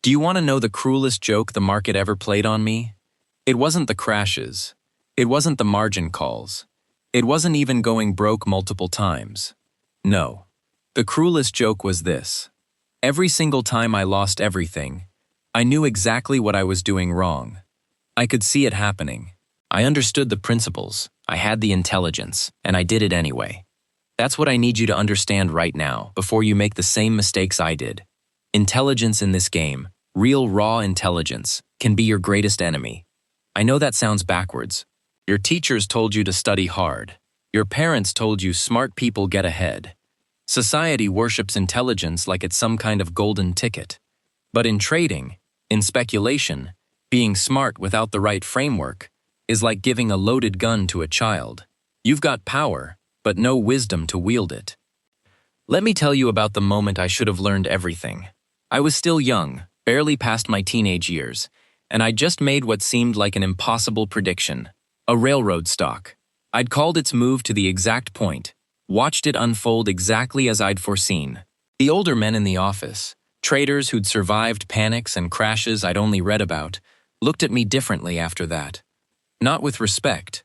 Do you want to know the cruelest joke the market ever played on me? It wasn't the crashes. It wasn't the margin calls. It wasn't even going broke multiple times. No. The cruelest joke was this. Every single time I lost everything, I knew exactly what I was doing wrong. I could see it happening. I understood the principles, I had the intelligence, and I did it anyway. That's what I need you to understand right now before you make the same mistakes I did. Intelligence in this game, real raw intelligence, can be your greatest enemy. I know that sounds backwards. Your teachers told you to study hard. Your parents told you smart people get ahead. Society worships intelligence like it's some kind of golden ticket. But in trading, in speculation, being smart without the right framework is like giving a loaded gun to a child. You've got power, but no wisdom to wield it. Let me tell you about the moment I should have learned everything. I was still young, barely past my teenage years, and I'd just made what seemed like an impossible prediction. A railroad stock. I'd called its move to the exact point, watched it unfold exactly as I'd foreseen. The older men in the office, traders who'd survived panics and crashes I'd only read about, looked at me differently after that. Not with respect,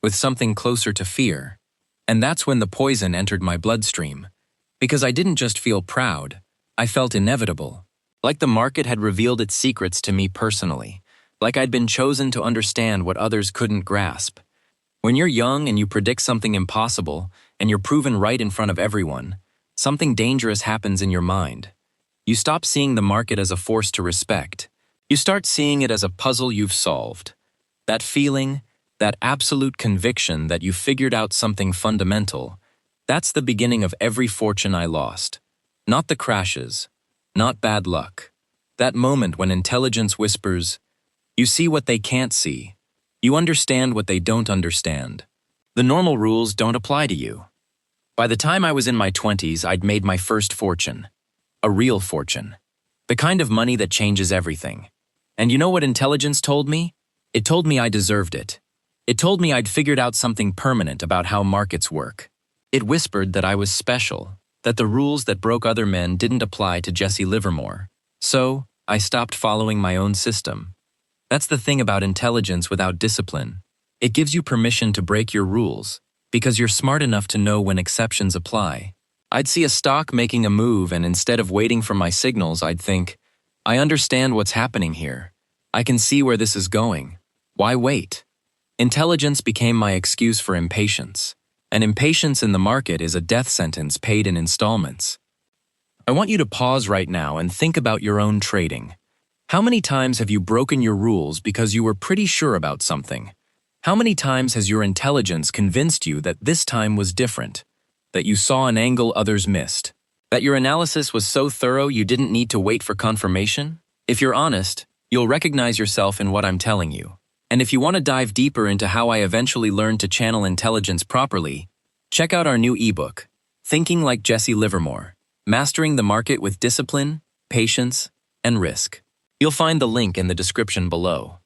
with something closer to fear. And that's when the poison entered my bloodstream. Because I didn't just feel proud, I felt inevitable. Like the market had revealed its secrets to me personally. Like I'd been chosen to understand what others couldn't grasp. When you're young and you predict something impossible, and you're proven right in front of everyone, something dangerous happens in your mind. You stop seeing the market as a force to respect. You start seeing it as a puzzle you've solved. That feeling, that absolute conviction that you figured out something fundamental, that's the beginning of every fortune I lost. Not the crashes, not bad luck. That moment when intelligence whispers, you see what they can't see. You understand what they don't understand. The normal rules don't apply to you. By the time I was in my 20s, I'd made my first fortune. A real fortune. The kind of money that changes everything. And you know what intelligence told me? It told me I deserved it. It told me I'd figured out something permanent about how markets work. It whispered that I was special, that the rules that broke other men didn't apply to Jesse Livermore. So, I stopped following my own system. That's the thing about intelligence without discipline. It gives you permission to break your rules, because you're smart enough to know when exceptions apply. I'd see a stock making a move, and instead of waiting for my signals, I'd think, I understand what's happening here. I can see where this is going. Why wait? Intelligence became my excuse for impatience. And impatience in the market is a death sentence paid in installments. I want you to pause right now and think about your own trading. How many times have you broken your rules because you were pretty sure about something? How many times has your intelligence convinced you that this time was different? That you saw an angle others missed? That your analysis was so thorough you didn't need to wait for confirmation? If you're honest, you'll recognize yourself in what I'm telling you. And if you want to dive deeper into how I eventually learned to channel intelligence properly, check out our new ebook, Thinking Like Jesse Livermore, Mastering the Market with Discipline, Patience, and Risk. You'll find the link in the description below.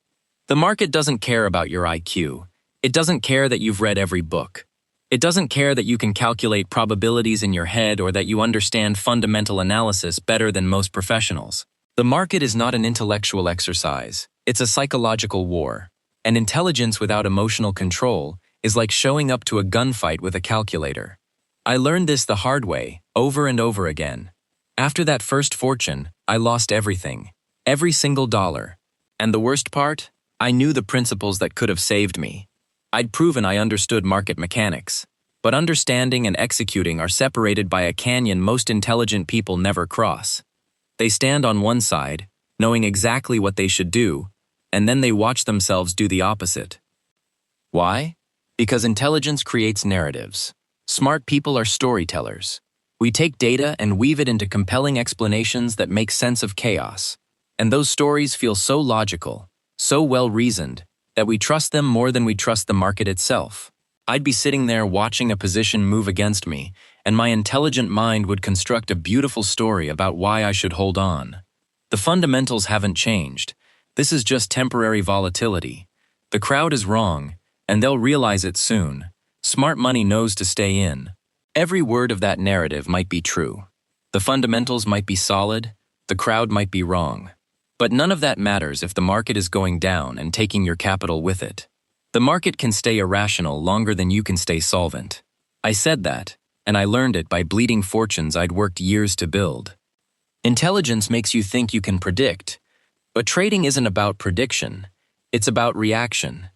The market doesn't care about your IQ. It doesn't care that you've read every book. It doesn't care that you can calculate probabilities in your head or that you understand fundamental analysis better than most professionals. The market is not an intellectual exercise. It's a psychological war. And intelligence without emotional control is like showing up to a gunfight with a calculator. I learned this the hard way, over and over again. After that first fortune, I lost everything. Every single dollar. And the worst part? I knew the principles that could have saved me. I'd proven I understood market mechanics. But understanding and executing are separated by a canyon most intelligent people never cross. They stand on one side, knowing exactly what they should do, and then they watch themselves do the opposite. Why? Because intelligence creates narratives. Smart people are storytellers. We take data and weave it into compelling explanations that make sense of chaos. And those stories feel so logical, so well-reasoned, that we trust them more than we trust the market itself. I'd be sitting there watching a position move against me, and my intelligent mind would construct a beautiful story about why I should hold on. The fundamentals haven't changed. This is just temporary volatility. The crowd is wrong, and they'll realize it soon. Smart money knows to stay in. Every word of that narrative might be true. The fundamentals might be solid, the crowd might be wrong. But none of that matters if the market is going down and taking your capital with it. The market can stay irrational longer than you can stay solvent. I said that, and I learned it by bleeding fortunes I'd worked years to build. Intelligence makes you think you can predict, but trading isn't about prediction. It's about reaction.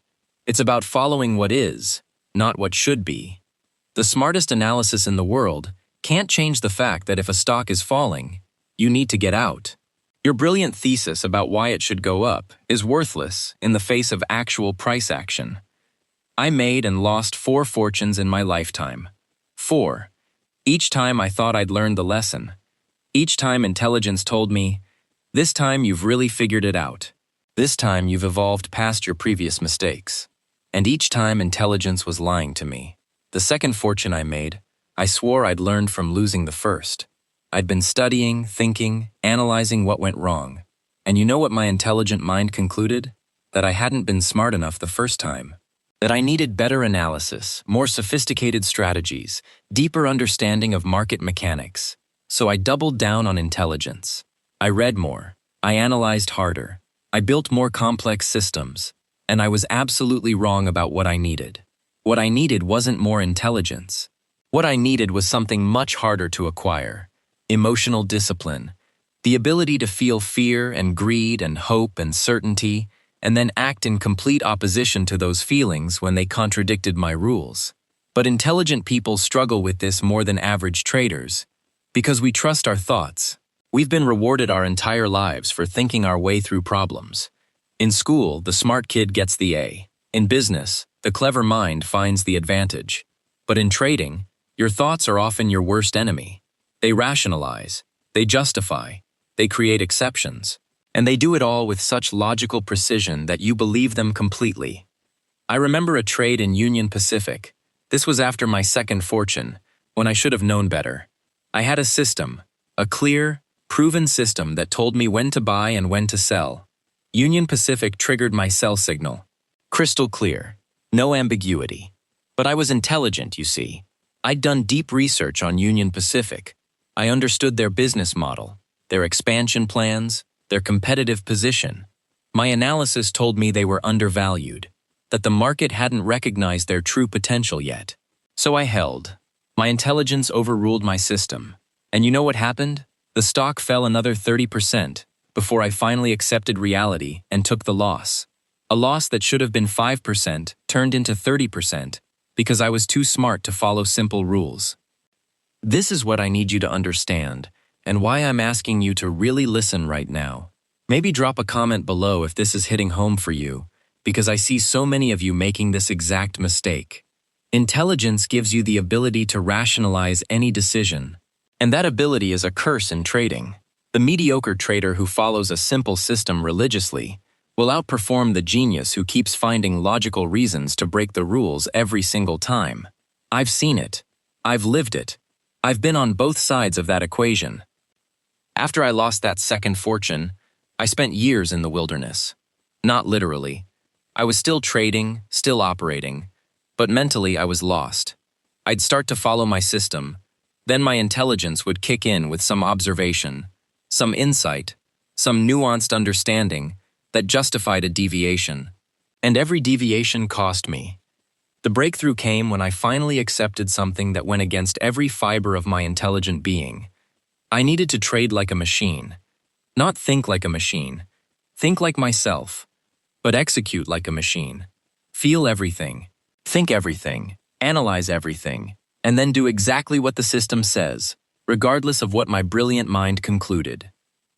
It's about following what is, not what should be. The smartest analysis in the world can't change the fact that if a stock is falling, you need to get out. Your brilliant thesis about why it should go up is worthless in the face of actual price action. I made and lost 4 fortunes in my lifetime. 4. Each time I thought I'd learned the lesson. Each time intelligence told me, this time you've really figured it out. This time you've evolved past your previous mistakes. And each time intelligence was lying to me. The second fortune I made, I swore I'd learned from losing the first. I'd been studying, thinking, analyzing what went wrong. And you know what my intelligent mind concluded? That I hadn't been smart enough the first time. That I needed better analysis, more sophisticated strategies, deeper understanding of market mechanics. So I doubled down on intelligence. I read more. I analyzed harder. I built more complex systems. And I was absolutely wrong about what I needed. What I needed wasn't more intelligence. What I needed was something much harder to acquire. Emotional discipline. The ability to feel fear and greed and hope and certainty, and then act in complete opposition to those feelings when they contradicted my rules. But intelligent people struggle with this more than average traders, because we trust our thoughts. We've been rewarded our entire lives for thinking our way through problems. In school, the smart kid gets the A. In business, the clever mind finds the advantage. But in trading, your thoughts are often your worst enemy. They rationalize, they justify, they create exceptions, and they do it all with such logical precision that you believe them completely. I remember a trade in Union Pacific. This was after my second fortune, when I should have known better. I had a system, a clear, proven system that told me when to buy and when to sell. Union Pacific triggered my sell signal. Crystal clear, no ambiguity. But I was intelligent, you see. I'd done deep research on Union Pacific. I understood their business model, their expansion plans, their competitive position. My analysis told me they were undervalued, that the market hadn't recognized their true potential yet. So I held. My intelligence overruled my system. And you know what happened? The stock fell another 30% before I finally accepted reality and took the loss. A loss that should have been 5% turned into 30% because I was too smart to follow simple rules. This is what I need you to understand, and why I'm asking you to really listen right now. Maybe drop a comment below if this is hitting home for you, because I see so many of you making this exact mistake. Intelligence gives you the ability to rationalize any decision, and that ability is a curse in trading. The mediocre trader who follows a simple system religiously will outperform the genius who keeps finding logical reasons to break the rules every single time. I've seen it. I've lived it. I've been on both sides of that equation. After I lost that second fortune, I spent years in the wilderness. Not literally. I was still trading, still operating, but mentally I was lost. I'd start to follow my system. Then my intelligence would kick in with some observation, some insight, some nuanced understanding that justified a deviation. And every deviation cost me. The breakthrough came when I finally accepted something that went against every fiber of my intelligent being. I needed to trade like a machine. Not think like a machine. Think like myself. But execute like a machine. Feel everything. Think everything. Analyze everything. And then do exactly what the system says, regardless of what my brilliant mind concluded.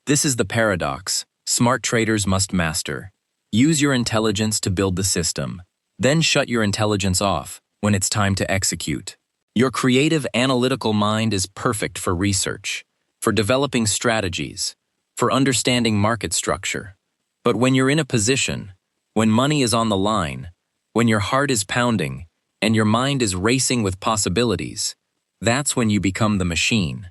This is the paradox smart traders must master. Use your intelligence to build the system. Then shut your intelligence off when it's time to execute. Your creative, analytical mind is perfect for research, for developing strategies, for understanding market structure. But when you're in a position, when money is on the line, when your heart is pounding, and your mind is racing with possibilities, that's when you become the machine.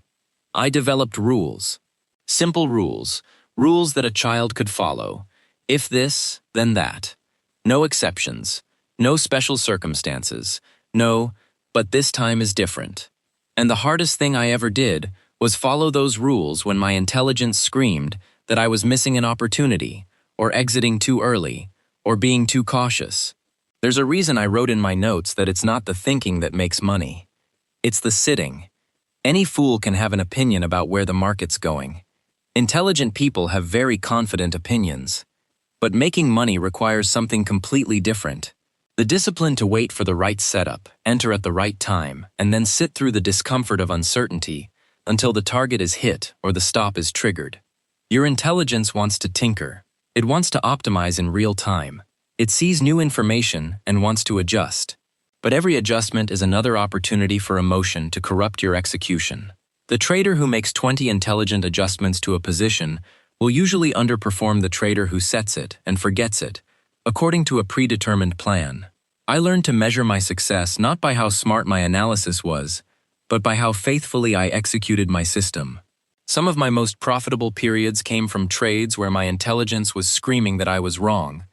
I developed rules. Simple rules. Rules that a child could follow. If this, then that. No exceptions. No special circumstances. No, but this time is different. And the hardest thing I ever did was follow those rules when my intelligence screamed that I was missing an opportunity, or exiting too early, or being too cautious. There's a reason I wrote in my notes that it's not the thinking that makes money. It's the sitting. Any fool can have an opinion about where the market's going. Intelligent people have very confident opinions. But making money requires something completely different. The discipline to wait for the right setup, enter at the right time, and then sit through the discomfort of uncertainty until the target is hit or the stop is triggered. Your intelligence wants to tinker. It wants to optimize in real time. It sees new information and wants to adjust. But every adjustment is another opportunity for emotion to corrupt your execution. The trader who makes 20 intelligent adjustments to a position will usually underperform the trader who sets it and forgets it, according to a predetermined plan. I learned to measure my success not by how smart my analysis was, but by how faithfully I executed my system. Some of my most profitable periods came from trades where my intelligence was screaming that I was wrong.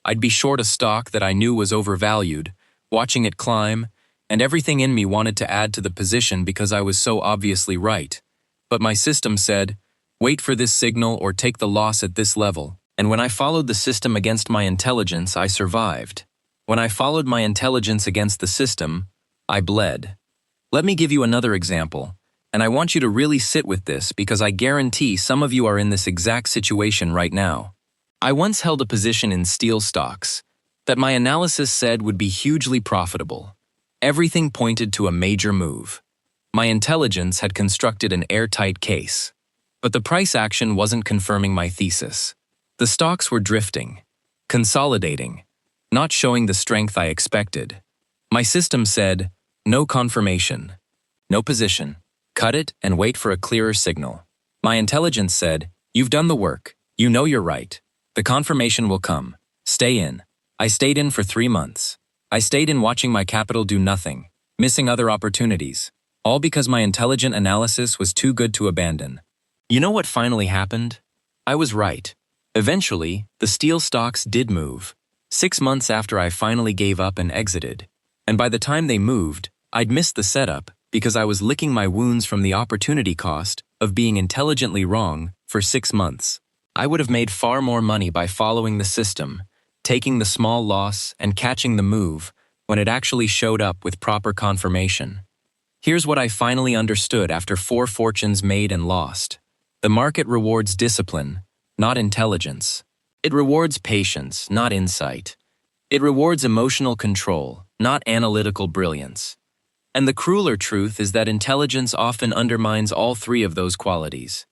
I'd be short a stock that I knew was overvalued, watching it climb, and everything in me wanted to add to the position because I was so obviously right. But my system said, wait for this signal or take the loss at this level. And when I followed the system against my intelligence, I survived. When I followed my intelligence against the system, I bled. Let me give you another example, and I want you to really sit with this because I guarantee some of you are in this exact situation right now. I once held a position in steel stocks that my analysis said would be hugely profitable. Everything pointed to a major move. My intelligence had constructed an airtight case. But the price action wasn't confirming my thesis. The stocks were drifting, consolidating, not showing the strength I expected. My system said, no confirmation, no position, cut it and wait for a clearer signal. My intelligence said, you've done the work, you know you're right. The confirmation will come. Stay in. I stayed in for 3 months. I stayed in watching my capital do nothing, missing other opportunities, all because my intelligent analysis was too good to abandon. You know what finally happened? I was right. Eventually, the steel stocks did move. 6 months after I finally gave up and exited. And by the time they moved, I'd missed the setup because I was licking my wounds from the opportunity cost of being intelligently wrong for 6 months. I would have made far more money by following the system, taking the small loss and catching the move when it actually showed up with proper confirmation. Here's what I finally understood after 4 fortunes made and lost. The market rewards discipline, not intelligence. It rewards patience, not insight. It rewards emotional control, not analytical brilliance. And the crueler truth is that intelligence often undermines all 3 of those qualities.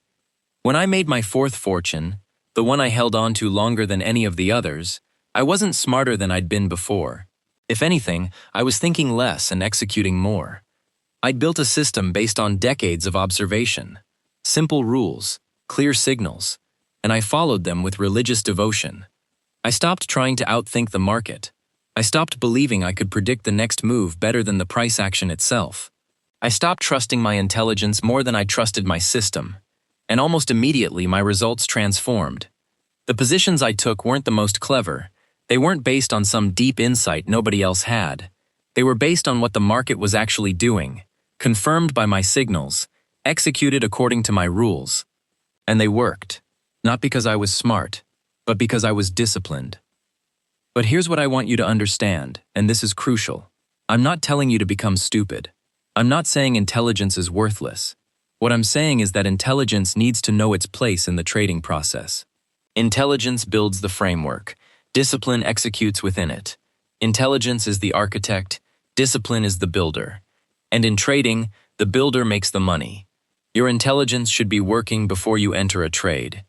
When I made my 4th fortune, the one I held on to longer than any of the others, I wasn't smarter than I'd been before. If anything, I was thinking less and executing more. I'd built a system based on decades of observation, simple rules, clear signals, and I followed them with religious devotion. I stopped trying to outthink the market. I stopped believing I could predict the next move better than the price action itself. I stopped trusting my intelligence more than I trusted my system, and almost immediately my results transformed. The positions I took weren't the most clever. They weren't based on some deep insight nobody else had. They were based on what the market was actually doing, confirmed by my signals, executed according to my rules. And they worked, not because I was smart, but because I was disciplined. But here's what I want you to understand, and this is crucial. I'm not telling you to become stupid. I'm not saying intelligence is worthless. What I'm saying is that intelligence needs to know its place in the trading process. Intelligence builds the framework. Discipline executes within it. Intelligence is the architect. Discipline is the builder. And in trading, the builder makes the money. Your intelligence should be working before you enter a trade.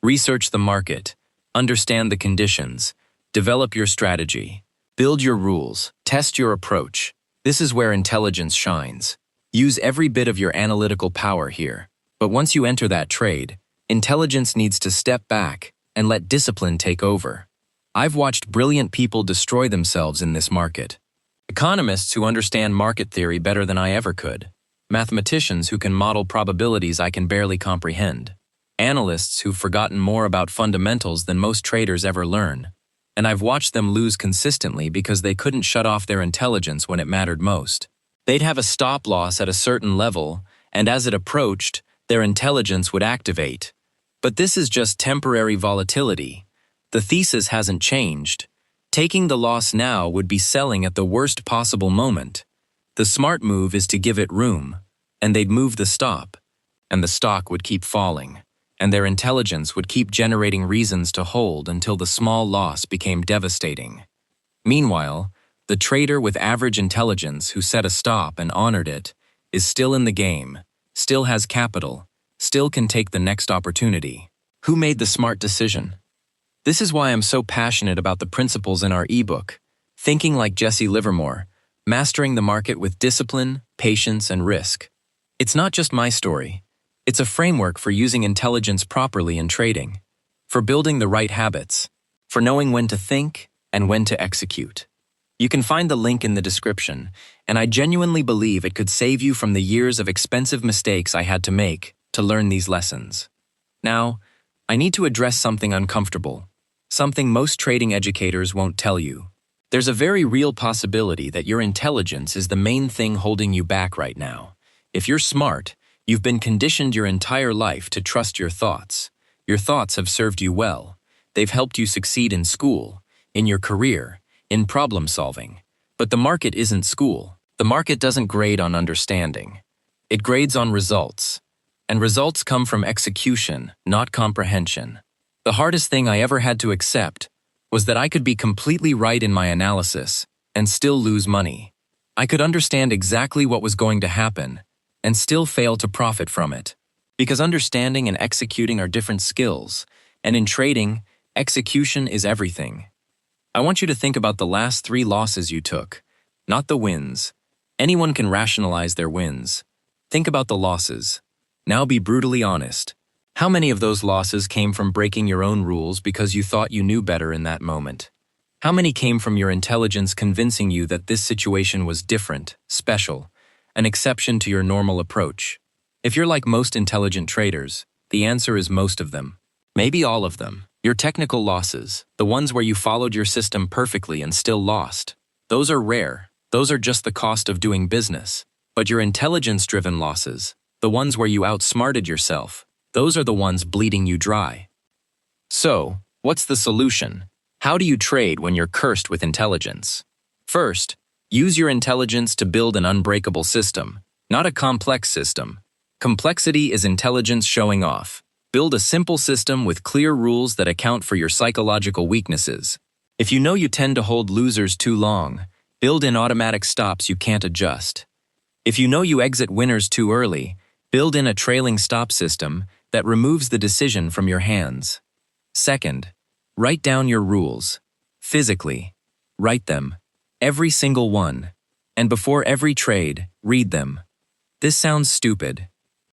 Research the market. Understand the conditions. Develop your strategy. Build your rules. Test your approach. This is where intelligence shines. Use every bit of your analytical power here. But once you enter that trade, intelligence needs to step back and let discipline take over. I've watched brilliant people destroy themselves in this market. Economists who understand market theory better than I ever could. Mathematicians who can model probabilities I can barely comprehend. Analysts who've forgotten more about fundamentals than most traders ever learn. And I've watched them lose consistently because they couldn't shut off their intelligence when it mattered most. They'd have a stop loss at a certain level, and as it approached, their intelligence would activate. But this is just temporary volatility. The thesis hasn't changed. Taking the loss now would be selling at the worst possible moment. The smart move is to give it room, and they'd move the stop, and the stock would keep falling, and their intelligence would keep generating reasons to hold until the small loss became devastating. Meanwhile, the trader with average intelligence who set a stop and honored it is still in the game, still has capital, still can take the next opportunity. Who made the smart decision? This is why I'm so passionate about the principles in our ebook, Thinking Like Jesse Livermore, Mastering the Market with Discipline, Patience, and Risk. It's not just my story. It's a framework for using intelligence properly in trading, for building the right habits, for knowing when to think and when to execute. You can find the link in the description, and I genuinely believe it could save you from the years of expensive mistakes I had to make to learn these lessons. Now, I need to address something uncomfortable, something most trading educators won't tell you. There's a very real possibility that your intelligence is the main thing holding you back right now. If you're smart, you've been conditioned your entire life to trust your thoughts. Your thoughts have served you well. They've helped you succeed in school, in your career, in problem solving. But the market isn't school. The market doesn't grade on understanding. It grades on results. And results come from execution, not comprehension. The hardest thing I ever had to accept was that I could be completely right in my analysis and still lose money. I could understand exactly what was going to happen and still fail to profit from it. Because understanding and executing are different skills, and in trading, execution is everything. I want you to think about the last 3 losses you took, not the wins. Anyone can rationalize their wins. Think about the losses. Now be brutally honest. How many of those losses came from breaking your own rules because you thought you knew better in that moment? How many came from your intelligence convincing you that this situation was different, special, an exception to your normal approach? If you're like most intelligent traders, the answer is most of them. Maybe all of them. Your technical losses, the ones where you followed your system perfectly and still lost, those are rare. Those are just the cost of doing business. But your intelligence-driven losses, the ones where you outsmarted yourself, those are the ones bleeding you dry. So, what's the solution? How do you trade when you're cursed with intelligence? First, use your intelligence to build an unbreakable system, not a complex system. Complexity is intelligence showing off. Build a simple system with clear rules that account for your psychological weaknesses. If you know you tend to hold losers too long, build in automatic stops you can't adjust. If you know you exit winners too early, build in a trailing stop system that removes the decision from your hands. Second, write down your rules. Physically, write them. Every single one. And before every trade, read them. This sounds stupid.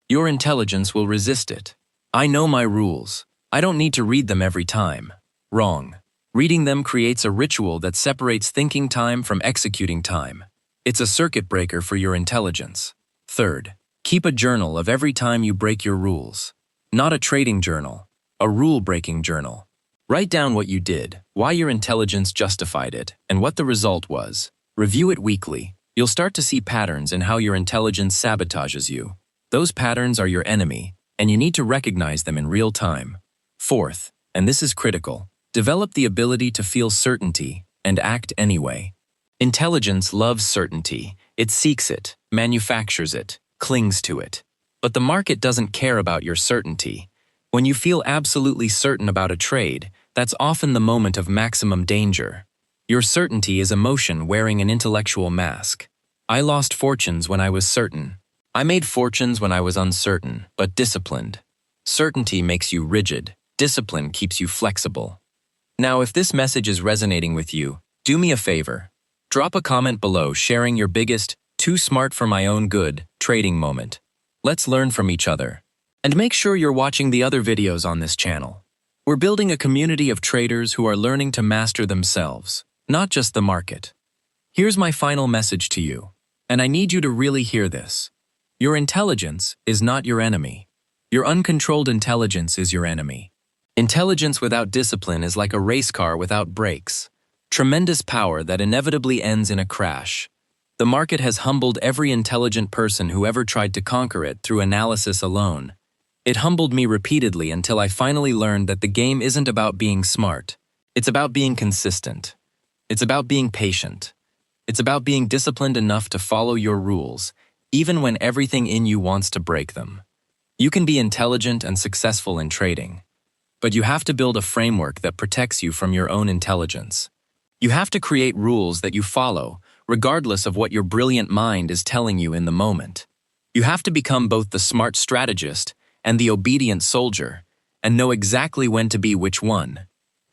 Your intelligence will resist it. I know my rules. I don't need to read them every time. Wrong. Reading them creates a ritual that separates thinking time from executing time. It's a circuit breaker for your intelligence. Third, keep a journal of every time you break your rules. Not a trading journal, a rule-breaking journal. Write down what you did, why your intelligence justified it, and what the result was. Review it weekly. You'll start to see patterns in how your intelligence sabotages you. Those patterns are your enemy, and you need to recognize them in real time. Fourth, and this is critical, develop the ability to feel certainty and act anyway. Intelligence loves certainty. It seeks it, manufactures it, clings to it. But the market doesn't care about your certainty. When you feel absolutely certain about a trade, that's often the moment of maximum danger. Your certainty is emotion wearing an intellectual mask. I lost fortunes when I was certain. I made fortunes when I was uncertain, but disciplined. Certainty makes you rigid. Discipline keeps you flexible. Now, if this message is resonating with you, do me a favor. Drop a comment below sharing your biggest, too smart for my own good, trading moment. Let's learn from each other. And make sure you're watching the other videos on this channel. We're building a community of traders who are learning to master themselves, not just the market. Here's my final message to you, and I need you to really hear this. Your intelligence is not your enemy. Your uncontrolled intelligence is your enemy. Intelligence without discipline is like a race car without brakes. Tremendous power that inevitably ends in a crash. The market has humbled every intelligent person who ever tried to conquer it through analysis alone. It humbled me repeatedly until I finally learned that the game isn't about being smart. It's about being consistent. It's about being patient. It's about being disciplined enough to follow your rules, even when everything in you wants to break them. You can be intelligent and successful in trading, but you have to build a framework that protects you from your own intelligence. You have to create rules that you follow, regardless of what your brilliant mind is telling you in the moment. You have to become both the smart strategist and the obedient soldier, and know exactly when to be which one.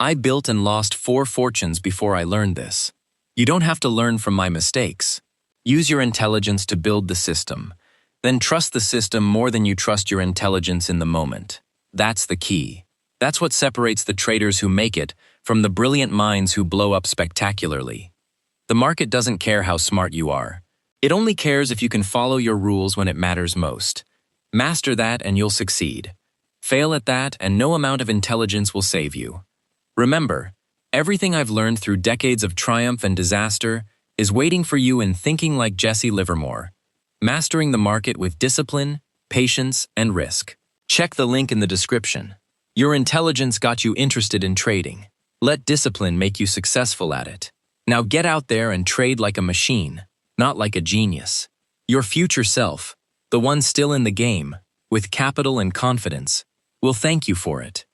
I built and lost 4 fortunes before I learned this. You don't have to learn from my mistakes. Use your intelligence to build the system. Then trust the system more than you trust your intelligence in the moment. That's the key. That's what separates the traders who make it from the brilliant minds who blow up spectacularly. The market doesn't care how smart you are. It only cares if you can follow your rules when it matters most. Master that and you'll succeed. Fail at that and no amount of intelligence will save you. Remember, everything I've learned through decades of triumph and disaster is waiting for you in thinking like Jesse Livermore, mastering the market with discipline, patience, and risk. Check the link in the description. Your intelligence got you interested in trading. Let discipline make you successful at it. Now get out there and trade like a machine, not like a genius. Your future self, the one still in the game, with capital and confidence, will thank you for it.